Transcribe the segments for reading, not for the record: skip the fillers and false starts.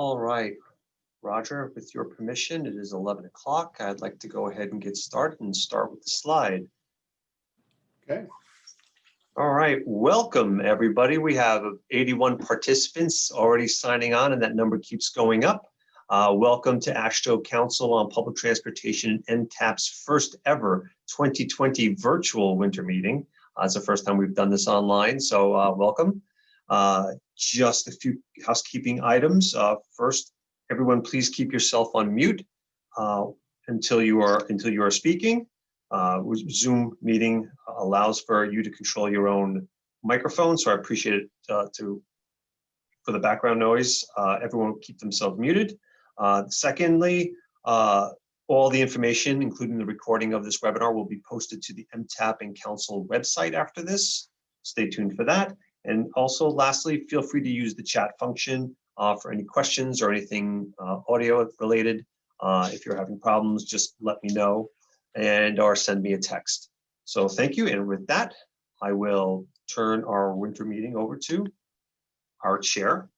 All right, Roger, with your permission, it is 11 o'clock. I'd like to go ahead and get started and start with the slide. Okay. All right, welcome everybody. We have 81 participants already signing on and that number keeps going up. Welcome to AASHTO Council on Public Transportation and MTAP's first ever 2020 virtual winter meeting. It's the first time we've done this online, so welcome. Just a few housekeeping items. First, everyone please keep yourself on mute until you are speaking. Zoom meeting allows for you to control your own microphone, so I appreciate it for the background noise. Everyone keep themselves muted. Secondly, all the information, including the recording of this webinar, will be posted to the MTAP and Council website after this. Stay tuned for that. And also, lastly, feel free to use the chat function for any questions or anything audio related. If you're having problems, just let me know or send me a text. So thank you. And with that, I will turn our winter meeting over to our chair,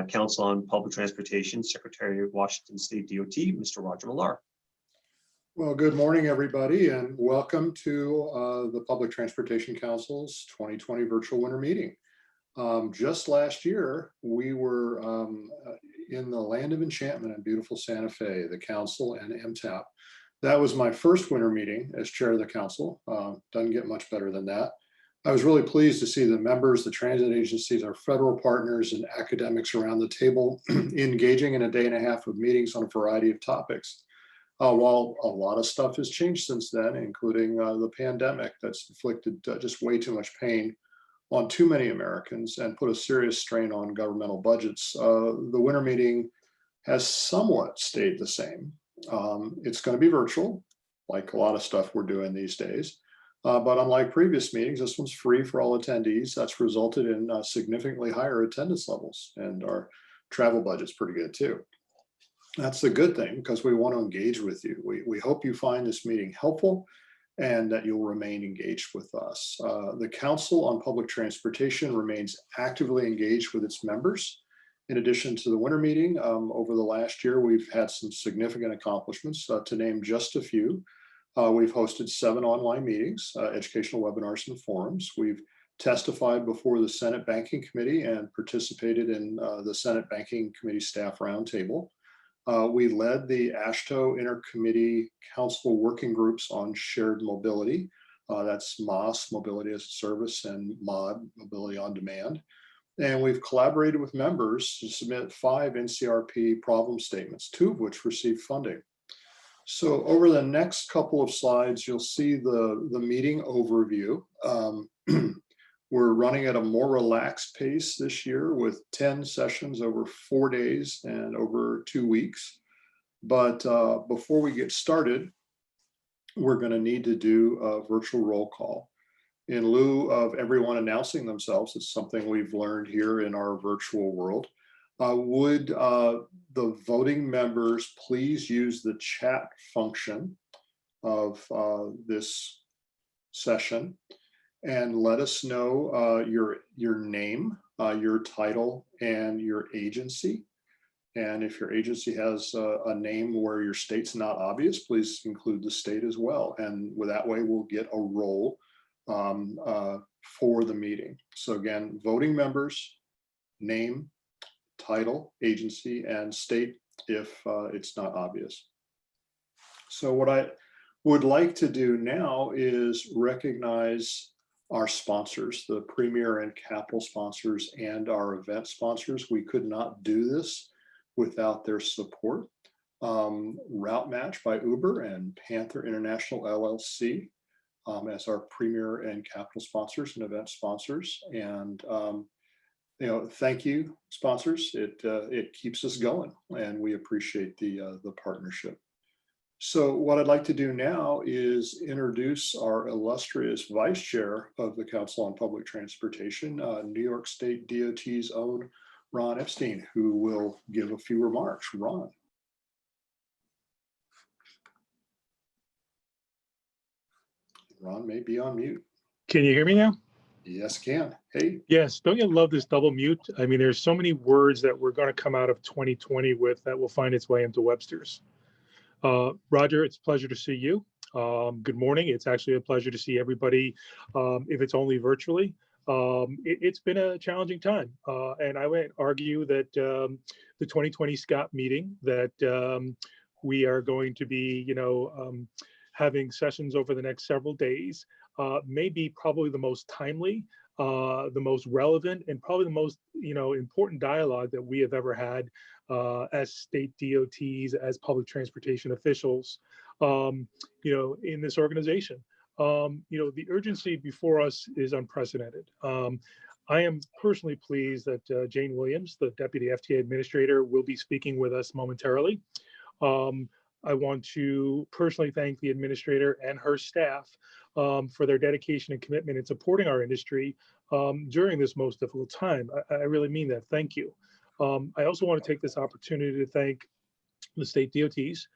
Council on Public Transportation, Secretary of Washington State DOT, Mr. Roger Millar. Well, good morning, everybody, and welcome to the Public Transportation Council's 2020 virtual winter meeting. Just last year, we were in the land of enchantment in beautiful Santa Fe, the Council and MTAP. That was my first winter meeting as chair of the Council. Doesn't get much better than that. I was really pleased to see the members, the transit agencies, our federal partners, and academics around the table engaging in a day and a half of meetings on a variety of topics. While a lot of stuff has changed since then, including the pandemic that's inflicted just way too much pain on too many Americans and put a serious strain on governmental budgets, the winter meeting has somewhat stayed the same. It's going to be virtual, like a lot of stuff we're doing these days. But unlike previous meetings, this one's free for all attendees. That's resulted in significantly higher attendance levels, and our travel budget's pretty good too. That's the good thing, because we want to engage with you. We hope you find this meeting helpful and that you'll remain engaged with us. The Council on Public Transportation remains actively engaged with its members. In addition to the winter meeting, over the last year, we've had some significant accomplishments. To name just a few, we've hosted 7 online meetings, educational webinars and forums. We've testified before the Senate Banking Committee and participated in the Senate Banking Committee staff roundtable. We led the AASHTO Intercommittee Council working groups on shared mobility. That's MOS, Mobility as a Service, and MOD, Mobility on Demand. And we've collaborated with members to submit 5 NCRP problem statements, 2 of which received funding. So over the next couple of slides, you'll see the meeting overview. We're running at a more relaxed pace this year with 10 sessions over 4 days and over 2 weeks. But before we get started, we're going to need to do a virtual roll call. In lieu of everyone announcing themselves, it's something we've learned here in our virtual world. Would the voting members please use the chat function of this session and let us know your name, your title, and your agency. And if your agency has a name where your state's not obvious, please include the state as well. And with that way, we'll get a roll for the meeting. So again, voting members, name, title, agency, and state if it's not obvious. So what I would like to do now is recognize our sponsors, the premier and capital sponsors, and our event sponsors. We could not do this without their support. Route Match by Uber and Panther International LLC as our premier and capital sponsors and event sponsors. And thank you, sponsors. It keeps us going, and we appreciate the partnership. So what I'd like to do now is introduce our illustrious Vice Chair of the Council on Public Transportation, New York State DOT's own Ron Epstein, who will give a few remarks. Ron. Ron may be on mute. Can you hear me now? Yes, can. Hey, Yes, don't you love this double mute? I mean, there's so many words that we're going to come out of 2020 with that will find its way into Webster's. Roger, it's a pleasure to see you. Good morning. It's actually a pleasure to see everybody, if it's only virtually. It's been a challenging time, and I would argue that the 2020 Scott meeting that we are going to be, having sessions over the next several days may be probably the most timely, the most relevant, and probably the most important dialogue that we have ever had as state DOTs, as public transportation officials, in this organization. The urgency before us is unprecedented. I am personally pleased that Jane Williams, the Deputy FTA Administrator, will be speaking with us momentarily. I want to personally thank the administrator and her staff for their dedication and commitment in supporting our industry during this most difficult time. I really mean that. Thank you. I also want to take this opportunity to thank the state DOTs,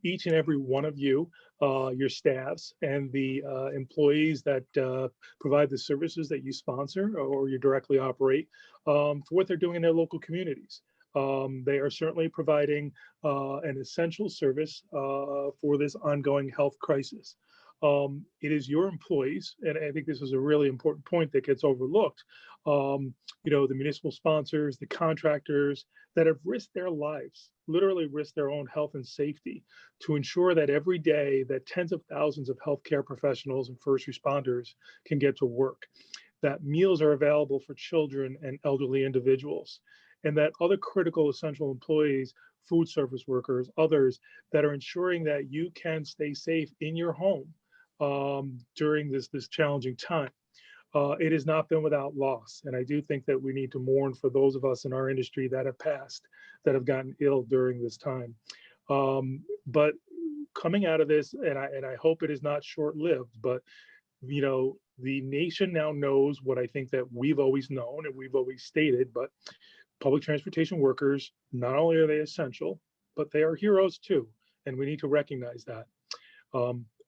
each and every one of you, your staffs, and the employees that provide the services that you sponsor or you directly operate for what they're doing in their local communities. They are certainly providing an essential service for this ongoing health crisis. It is your employees, and I think this is a really important point that gets overlooked. The municipal sponsors, the contractors that have risked their lives, literally risked their own health and safety to ensure that every day that tens of thousands of healthcare professionals and first responders can get to work, that meals are available for children and elderly individuals, and that other critical essential employees, food service workers, others that are ensuring that you can stay safe in your home during this challenging time. It has not been without loss. And I do think that we need to mourn for those of us in our industry that have passed, that have gotten ill during this time. But coming out of this, and I hope it is not short-lived, but the nation now knows what I think that we've always known and we've always stated, but public transportation workers, not only are they essential, but they are heroes too. And we need to recognize that.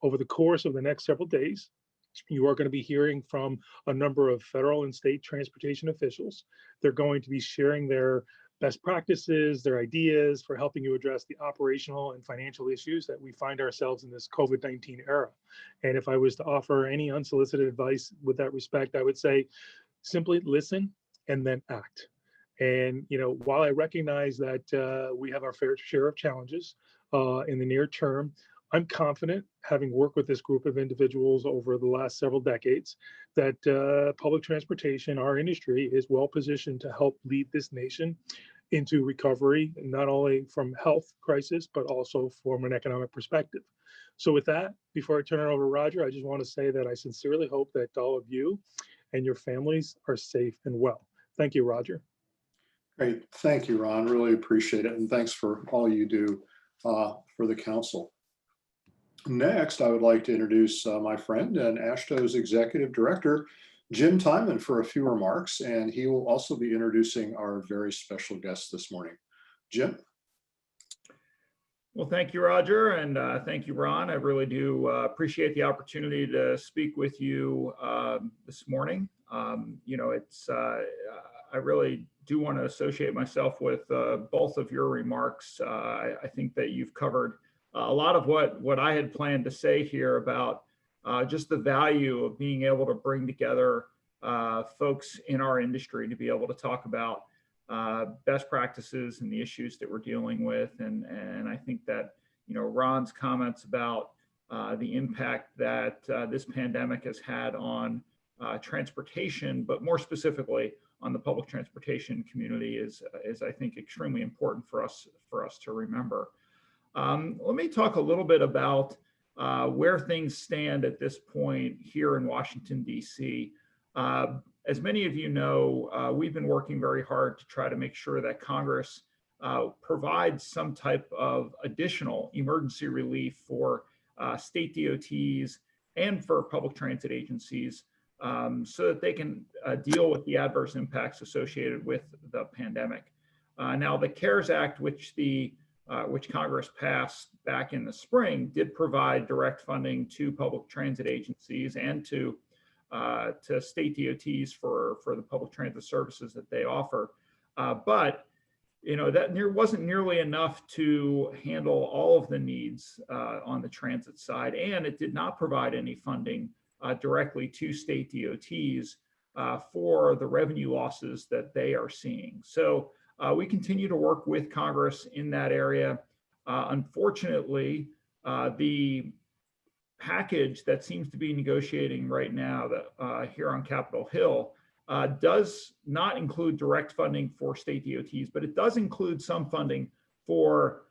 Over the course of the next several days, you are going to be hearing from a number of federal and state transportation officials. They're going to be sharing their best practices, their ideas for helping you address the operational and financial issues that we find ourselves in this COVID-19 era. And if I was to offer any unsolicited advice with that respect, I would say simply listen and then act. And while I recognize that we have our fair share of challenges in the near term, I'm confident, having worked with this group of individuals over the last several decades, that public transportation, our industry, is well positioned to help lead this nation into recovery, not only from health crisis, but also from an economic perspective. So with that, before I turn it over to Roger, I just want to say that I sincerely hope that all of you and your families are safe and well. Thank you, Roger. great. Thank you, Ron. Really appreciate it. And thanks for all you do for the council. Next, I would like to introduce my friend and AASHTO's Executive Director, Jim Timon, for a few remarks, and he will also be introducing our very special guest this morning. Jim? Well, thank you, Roger, and thank you, Ron. I really do appreciate the opportunity to speak with you this morning. I really do want to associate myself with both of your remarks. I think that you've covered a lot of what I had planned to say here about just the value of being able to bring together folks in our industry to be able to talk about best practices and the issues that we're dealing with. And I think that, Ron's comments about the impact that this pandemic has had on transportation, but more specifically on the public transportation community is I think extremely important for us to remember. Let me talk a little bit about where things stand at this point here in Washington, D.C. As many of you know, we've been working very hard to try to make sure that Congress provides some type of additional emergency relief for state DOTs and for public transit agencies so that they can deal with the adverse impacts associated with the pandemic. Now, the CARES Act, which Congress passed back in the spring, did provide direct funding to public transit agencies and to to state DOTs for the public transit services that they offer. But that wasn't nearly enough to handle all of the needs on the transit side, and it did not provide any funding directly to state DOTs for the revenue losses that they are seeing. So we continue to work with Congress in that area. Unfortunately, the package that seems to be negotiating right now that here on Capitol Hill does not include direct funding for state DOTs, but it does include some funding for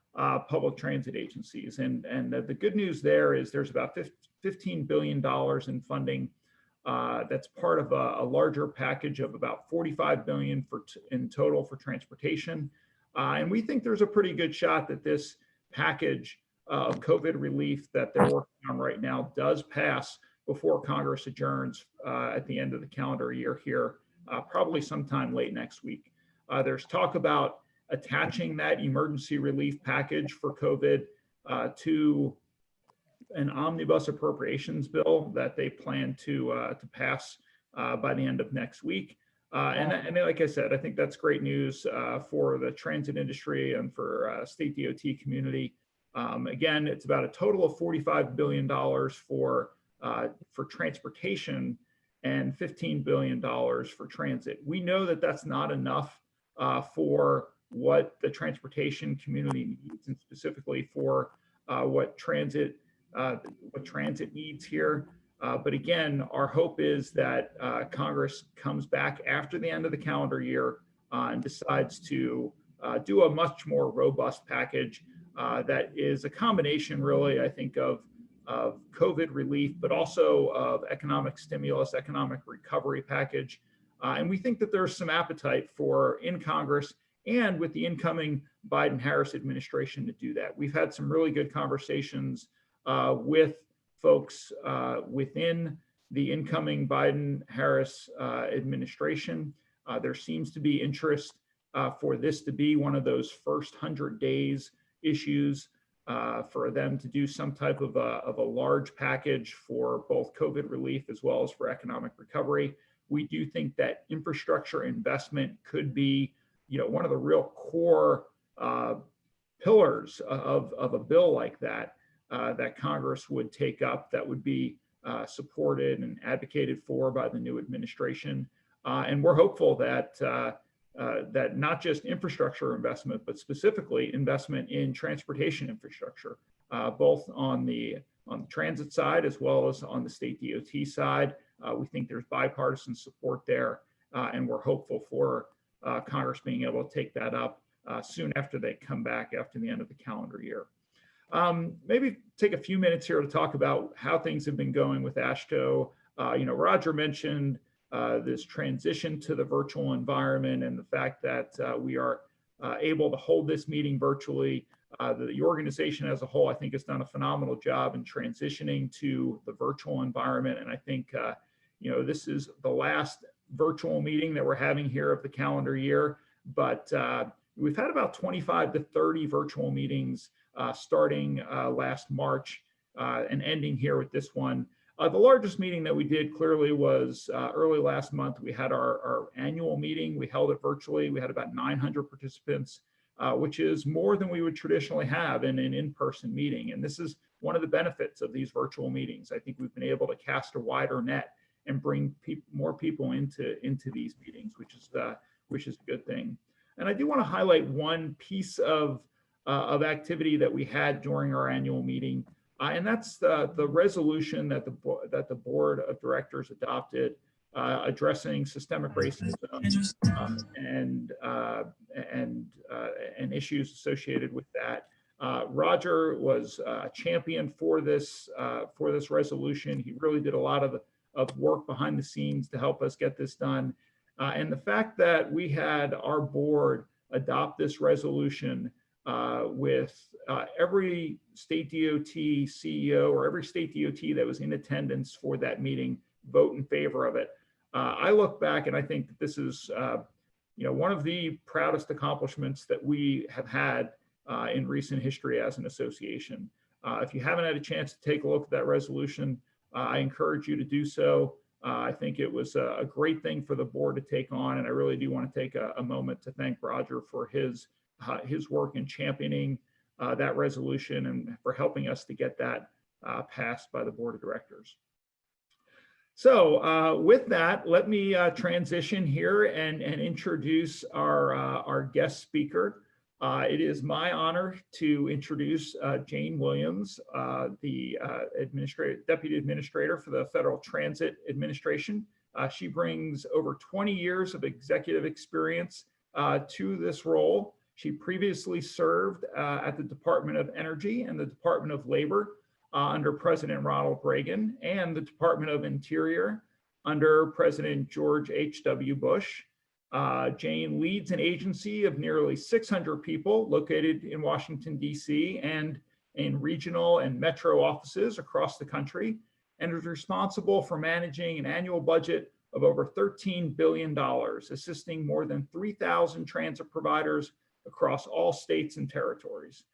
public transit agencies. And the good news there is there's about $15 billion in funding that's part of a larger package of about $45 billion in total for transportation. And we think there's a pretty good shot that this package of COVID relief that they're working on right now does pass before Congress adjourns at the end of the calendar year here, probably sometime late next week. There's talk about attaching that emergency relief package for COVID to an omnibus appropriations bill that they plan to pass by the end of next week. And like I said, I think that's great news for the transit industry and for state DOT community. Again, it's about a total of $45 billion for transportation and $15 billion for transit. We know that that's not enough for what the transportation community needs, and specifically for what transit needs here. But again, our hope is that Congress comes back after the end of the calendar year and decides to do a much more robust package that is a combination, really, I think, of COVID relief, but also of economic stimulus, economic recovery package. And we think that there's some appetite in Congress and with the incoming Biden-Harris administration to do that. We've had some really good conversations with folks within the incoming Biden-Harris administration. There seems to be interest for this to be one of those first 100 days issues for them to do some type of a large package for both COVID relief as well as for economic recovery. We do think that infrastructure investment could be, one of the real core pillars of a bill like that that Congress would take up, that would be supported and advocated for by the new administration. And we're hopeful that that not just infrastructure investment, but specifically investment in transportation infrastructure, both on the transit side as well as on the state DOT side. We think there's bipartisan support there, and we're hopeful for Congress being able to take that up soon after they come back after the end of the calendar year. Maybe take a few minutes here to talk about how things have been going with AASHTO. Roger mentioned this transition to the virtual environment and the fact that we are able to hold this meeting virtually. The organization as a whole, I think, has done a phenomenal job in transitioning to the virtual environment. And I think, this is the last virtual meeting that we're having here of the calendar year, but we've had about 25 to 30 virtual meetings starting last March and ending here with this one. The largest meeting that we did clearly was early last month. We had our annual meeting. We held it virtually. We had about 900 participants, which is more than we would traditionally have in an in-person meeting. And this is one of the benefits of these virtual meetings. I think we've been able to cast a wider net and bring more people into these meetings, which is a good thing. And I do want to highlight one piece of activity that we had during our annual meeting. And that's the resolution that the board of directors adopted addressing systemic racism and issues associated with that. Roger was a champion for this resolution. He really did a lot of work behind the scenes to help us get this done. And the fact that we had our board adopt this resolution with every state DOT CEO or every state DOT that was in attendance for that meeting vote in favor of it. I look back and I think that this is one of the proudest accomplishments that we have had in recent history as an association. If you haven't had a chance to take a look at that resolution, I encourage you to do so. I think it was a great thing for the board to take on, and I really do want to take a moment to thank Roger for his work in championing that resolution and for helping us to get that passed by the board of directors. So with that, let me transition here and introduce our guest speaker. It is my honor to introduce Jane Williams, the Deputy Administrator for the Federal Transit Administration. She brings over 20 years of executive experience to this role. She previously served at the Department of Energy and the Department of Labor under President Ronald Reagan, and the Department of Interior under President George H.W. Bush. Jane leads an agency of nearly 600 people located in Washington, D.C. and in regional and metro offices across the country, and is responsible for managing an annual budget of over $13 billion, assisting more than 3,000 transit providers across all states and territories.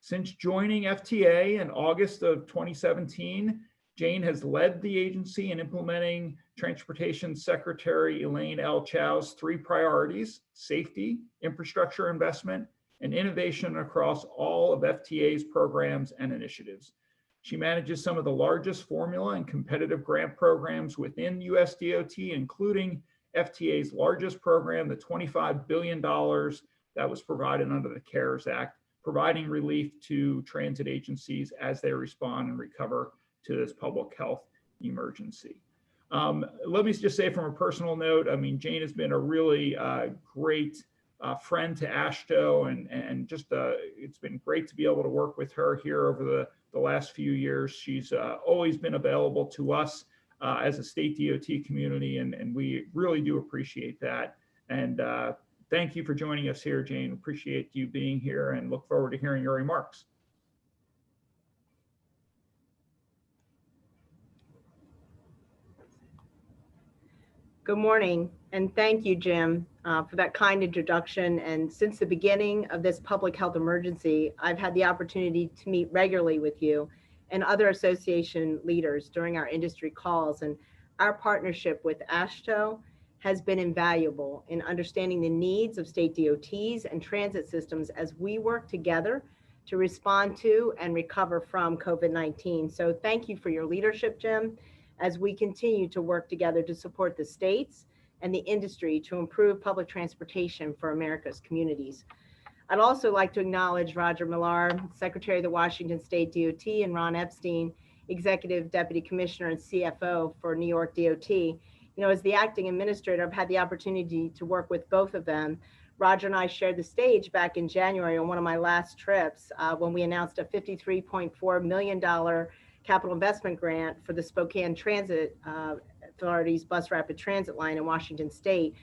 Since joining FTA in August of 2017, Jane has led the agency in implementing Transportation Secretary Elaine L. Chao's 3 priorities: safety, infrastructure investment, and innovation across all of FTA's programs and initiatives. She manages some of the largest formula and competitive grant programs within USDOT, including FTA's largest program, the $25 billion that was provided under the CARES Act, providing relief to transit agencies as they respond and recover to this public health emergency. Let me just say from a personal note, I mean, Jane has been a really great friend to AASHTO, and just it's been great to be able to work with her here over the last few years. She's always been available to us as a state DOT community, and we really do appreciate that. And thank you for joining us here, Jane. Appreciate you being here and look forward to hearing your remarks. Good morning, and thank you, Jim, for that kind introduction. And since the beginning of this public health emergency, I've had the opportunity to meet regularly with you and other association leaders during our industry calls. And our partnership with AASHTO has been invaluable in understanding the needs of state DOTs and transit systems as we work together to respond to and recover from COVID-19. So thank you for your leadership, Jim, as we continue to work together to support the states and the industry to improve public transportation for America's communities. I'd also like to acknowledge Roger Millar, Secretary of the Washington State DOT, and Ron Epstein, Executive Deputy Commissioner and CFO for New York DOT. You know, as the acting administrator, I've had the opportunity to work with both of them. Roger and I shared the stage back in January on one of my last trips when we announced a $53.4 million capital investment grant for the Spokane Transit Authority's bus rapid transit line in Washington State.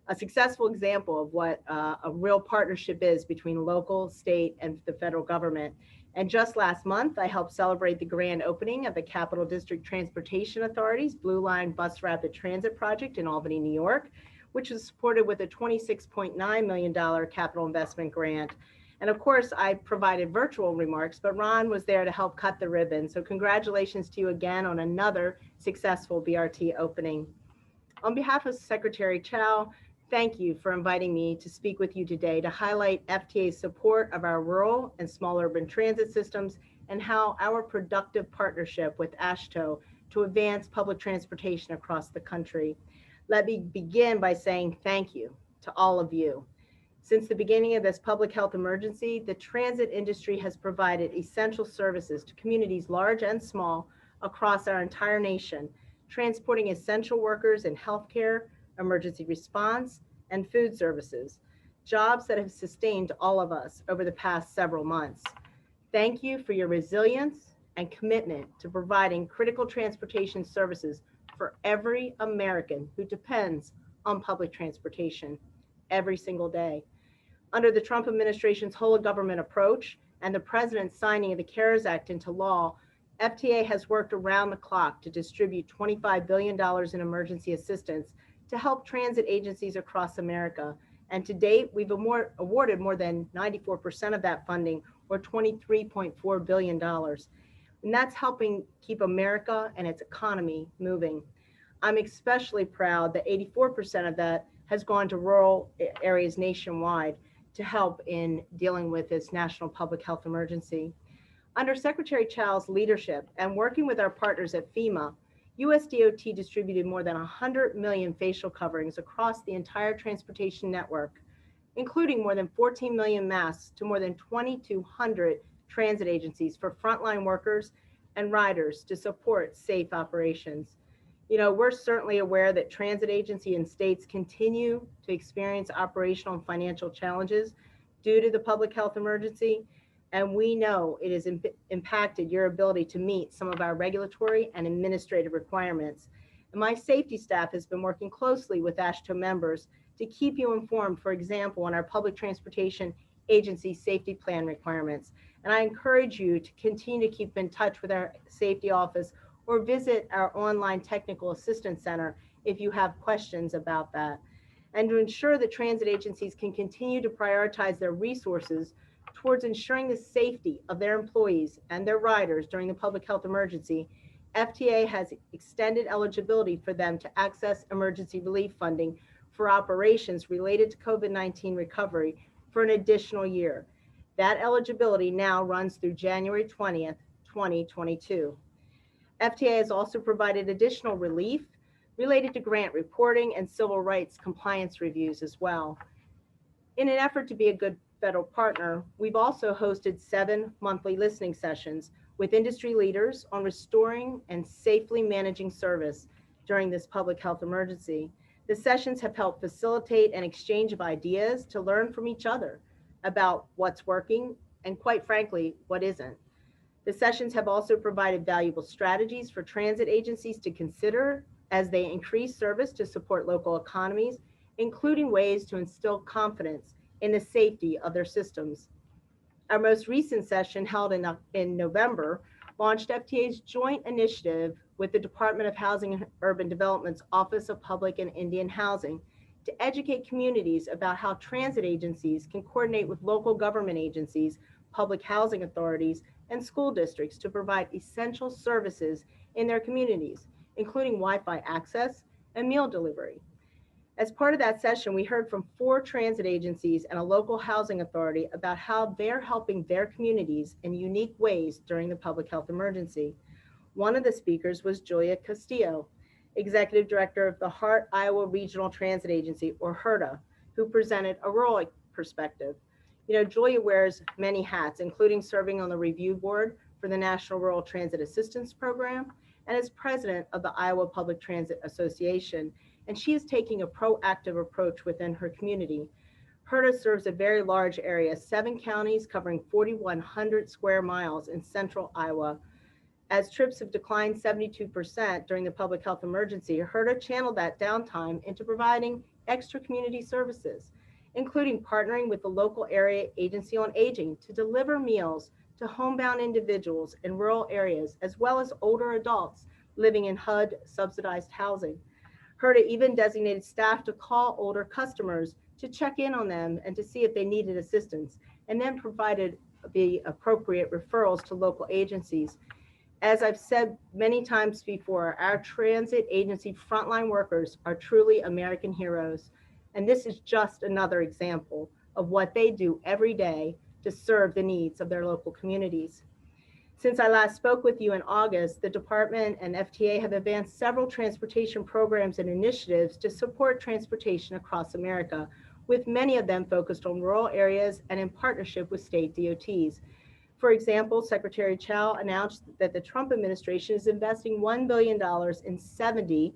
A successful example of what a real partnership is between local, state, and the federal government. And just last month, I helped celebrate the grand opening of the Capital District Transportation Authority's Blue Line Bus Rapid Transit project in Albany, New York, which was supported with a $26.9 million capital investment grant. And of course, I provided virtual remarks, but Ron was there to help cut the ribbon. So congratulations to you again on another successful BRT opening. On behalf of Secretary Chao, thank you for inviting me to speak with you today to highlight FTA's support of our rural and small urban transit systems and how our productive partnership with AASHTO to advance public transportation across the country. Let me begin by saying thank you to all of you. Since the beginning of this public health emergency, the transit industry has provided essential services to communities large and small across our entire nation, transporting essential workers in healthcare, emergency response, and food services, jobs that have sustained all of us over the past several months. Thank you for your resilience and commitment to providing critical transportation services for every American who depends on public transportation every single day. Under the Trump administration's whole of government approach and the president's signing of the CARES Act into law, FTA has worked around the clock to distribute $25 billion in emergency assistance to help transit agencies across America. And to date, we've awarded more than 94% of that funding, or $23.4 billion. And that's helping keep America and its economy moving. I'm especially proud that 84% of that has gone to rural areas nationwide to help in dealing with this national public health emergency. Under Secretary Chow's leadership and working with our partners at FEMA, USDOT distributed more than 100 million facial coverings across the entire transportation network, including more than 14 million masks to more than 2,200 transit agencies for frontline workers and riders to support safe operations. We're certainly aware that transit agency and states continue to experience operational and financial challenges due to the public health emergency, and we know it has impacted your ability to meet some of our regulatory and administrative requirements. And my safety staff has been working closely with AASHTO members to keep you informed, for example, on our public transportation agency safety plan requirements. And I encourage you to continue to keep in touch with our safety office or visit our online technical assistance center if you have questions about that. And to ensure that transit agencies can continue to prioritize their resources towards ensuring the safety of their employees and their riders during the public health emergency, FTA has extended eligibility for them to access emergency relief funding for operations related to COVID-19 recovery for an additional year. That eligibility now runs through January 20th, 2022. FTA has also provided additional relief related to grant reporting and civil rights compliance reviews as well. In an effort to be a good federal partner, we've also hosted 7 monthly listening sessions with industry leaders on restoring and safely managing service during this public health emergency. The sessions have helped facilitate an exchange of ideas to learn from each other about what's working and, quite frankly, what isn't. The sessions have also provided valuable strategies for transit agencies to consider as they increase service to support local economies, including ways to instill confidence in the safety of their systems. Our most recent session, held in November, launched FTA's joint initiative with the Department of Housing and Urban Development's Office of Public and Indian Housing to educate communities about how transit agencies can coordinate with local government agencies, public housing authorities, and school districts to provide essential services in their communities, including Wi-Fi access and meal delivery. As part of that session, we heard from 4 transit agencies and a local housing authority about how they're helping their communities in unique ways during the public health emergency. One of the speakers was Julia Castillo, Executive Director of the Hart, Iowa Regional Transit Agency, or HRTA, who presented a rural perspective. Julia wears many hats, including serving on the review board for the National Rural Transit Assistance Program and as president of the Iowa Public Transit Association. And she is taking a proactive approach within her community. HRTA serves a very large area, 7 counties covering 4,100 square miles in central Iowa. As trips have declined 72% during the public health emergency, HRTA channeled that downtime into providing extra community services, including partnering with the local area agency on aging to deliver meals to homebound individuals in rural areas, as well as older adults living in HUD subsidized housing. HRTA even designated staff to call older customers to check in on them and to see if they needed assistance, and then provided the appropriate referrals to local agencies. As I've said many times before, our transit agency frontline workers are truly American heroes. And this is just another example of what they do every day to serve the needs of their local communities. Since I last spoke with you in August, the department and FTA have advanced several transportation programs and initiatives to support transportation across America, with many of them focused on rural areas and in partnership with state DOTs. For example, Secretary Chow announced that the Trump administration is investing $1 billion in 70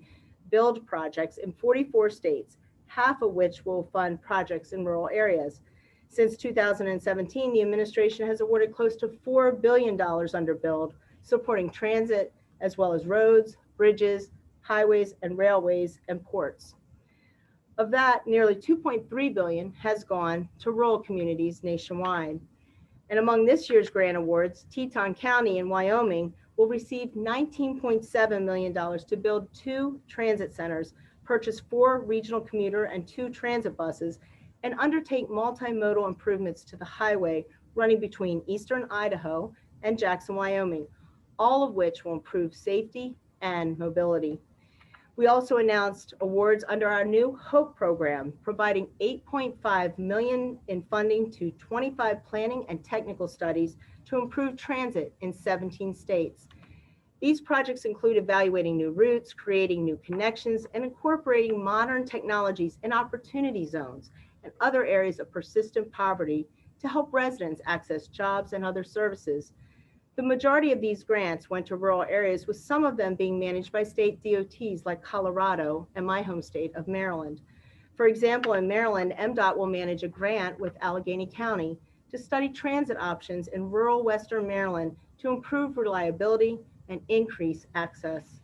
build projects in 44 states, half of which will fund projects in rural areas. Since 2017, the administration has awarded close to $4 billion under build, supporting transit, as well as roads, bridges, highways, and railways, and ports. Of that, nearly $2.3 billion has gone to rural communities nationwide. And among this year's grant awards, Teton County in Wyoming will receive $19.7 million to build 2 transit centers, purchase 4 regional commuter and 2 transit buses, and undertake multimodal improvements to the highway running between eastern Idaho and Jackson, Wyoming, all of which will improve safety and mobility. We also announced awards under our new HOPE program, providing $8.5 million in funding to 25 planning and technical studies to improve transit in 17 states. These projects include evaluating new routes, creating new connections, and incorporating modern technologies in opportunity zones and other areas of persistent poverty to help residents access jobs and other services. The majority of these grants went to rural areas, with some of them being managed by state DOTs like Colorado and my home state of Maryland. For example, in Maryland, MDOT will manage a grant with Allegheny County to study transit options in rural Western Maryland to improve reliability and increase access.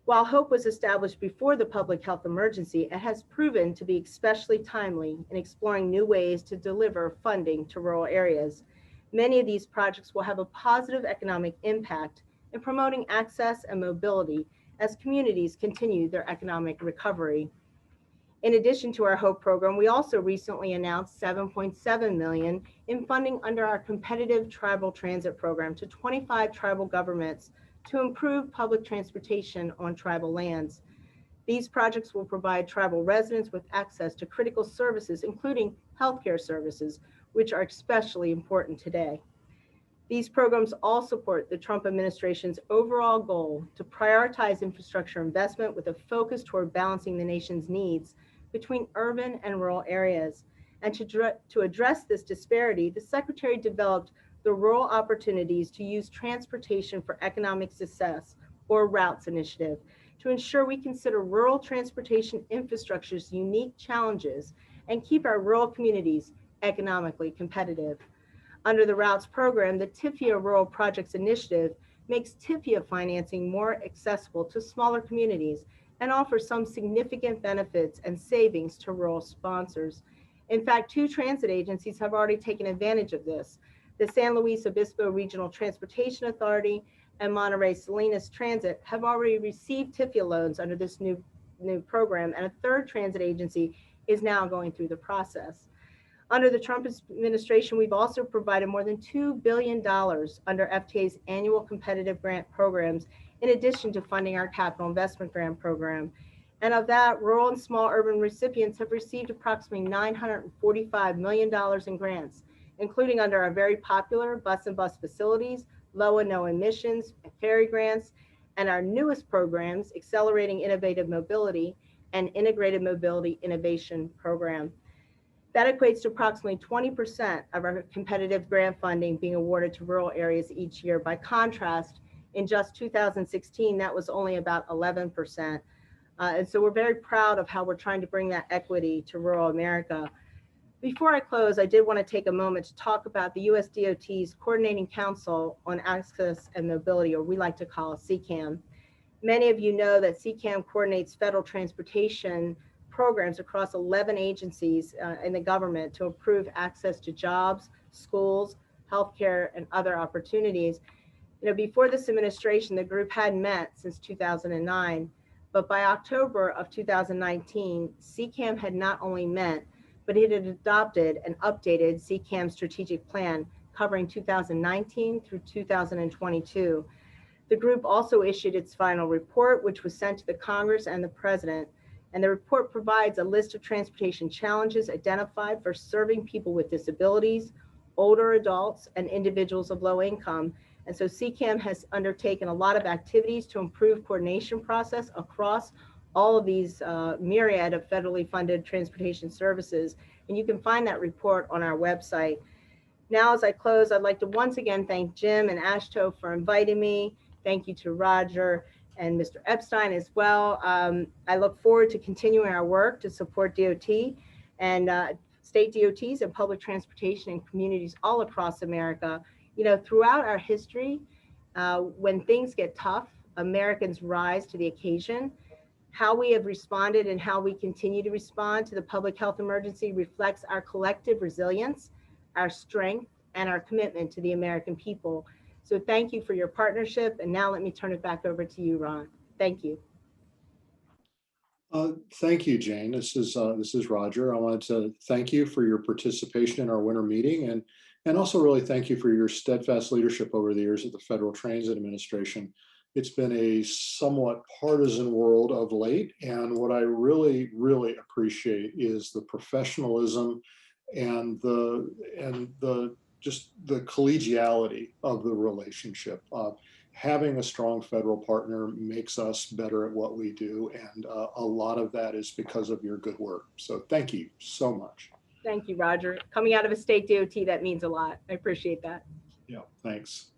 While HOPE was established before the public health emergency, it has proven to be especially timely in exploring new ways to deliver funding to rural areas. Many of these projects will have a positive economic impact in promoting access and mobility as communities continue their economic recovery. In addition to our HOPE program, we also recently announced $7.7 million in funding under our competitive tribal transit program to 25 tribal governments to improve public transportation on tribal lands. These projects will provide tribal residents with access to critical services, including healthcare services, which are especially important today. These programs all support the Trump administration's overall goal to prioritize infrastructure investment with a focus toward balancing the nation's needs between urban and rural areas. And to address this disparity, the Secretary developed the Rural Opportunities to Use Transportation for Economic Success, or ROUTES initiative, to ensure we consider rural transportation infrastructure's unique challenges and keep our rural communities economically competitive. Under the ROUTES program, the TIFIA Rural Projects Initiative makes TIFIA financing more accessible to smaller communities and offers some significant benefits and savings to rural sponsors. In fact, 2 transit agencies have already taken advantage of this. The San Luis Obispo Regional Transportation Authority and Monterey Salinas Transit have already received TIFIA loans under this new program, and a 3rd transit agency is now going through the process. Under the Trump administration, we've also provided more than $2 billion under FTA's annual competitive grant programs, in addition to funding our capital investment grant program. And of that, rural and small urban recipients have received approximately $945 million in grants, including under our very popular bus and bus facilities, low and no emissions, and ferry grants, and our newest programs, Accelerating Innovative Mobility and Integrated Mobility Innovation Program. That equates to approximately 20% of our competitive grant funding being awarded to rural areas each year. By contrast, in just 2016, that was only about 11%. And so we're very proud of how we're trying to bring that equity to rural America. Before I close, I did want to take a moment to talk about the US DOT's Coordinating Council on Access and Mobility, or we like to call CCAM. Many of you know that CCAM coordinates federal transportation programs across 11 agencies in the government to improve access to jobs, schools, healthcare, and other opportunities. You know, before this administration, the group hadn't met since 2009, but by October of 2019, CCAM had not only met, but it had adopted an updated CCAM strategic plan covering 2019 through 2022. The group also issued its final report, which was sent to the Congress and the President. And the report provides a list of transportation challenges identified for serving people with disabilities, older adults, and individuals of low income. And so CCAM has undertaken a lot of activities to improve coordination process across all of these myriad of federally funded transportation services. And you can find that report on our website. Now, as I close, I'd like to once again thank Jim and Ashto for inviting me. Thank you to Roger and Mr. Epstein as well. I look forward to continuing our work to support DOT and state DOTs and public transportation in communities all across America. You know, throughout our history, when things get tough, Americans rise to the occasion. How we have responded and how we continue to respond to the public health emergency reflects our collective resilience, our strength, and our commitment to the American people. So thank you for your partnership. And now let me turn it back over to you, Ron. Thank you. Thank you, Jane. This is Roger. I wanted to thank you for your participation in our winter meeting, and also really thank you for your steadfast leadership over the years at the Federal Transit Administration. It's been a somewhat partisan world of late. And what I really, really appreciate is the professionalism and just the collegiality of the relationship. Having a strong federal partner makes us better at what we do. And a lot of that is because of your good work. So thank you so much. Thank you, Roger. Coming out of a state DOT, that means a lot. I appreciate that. Yeah, thanks.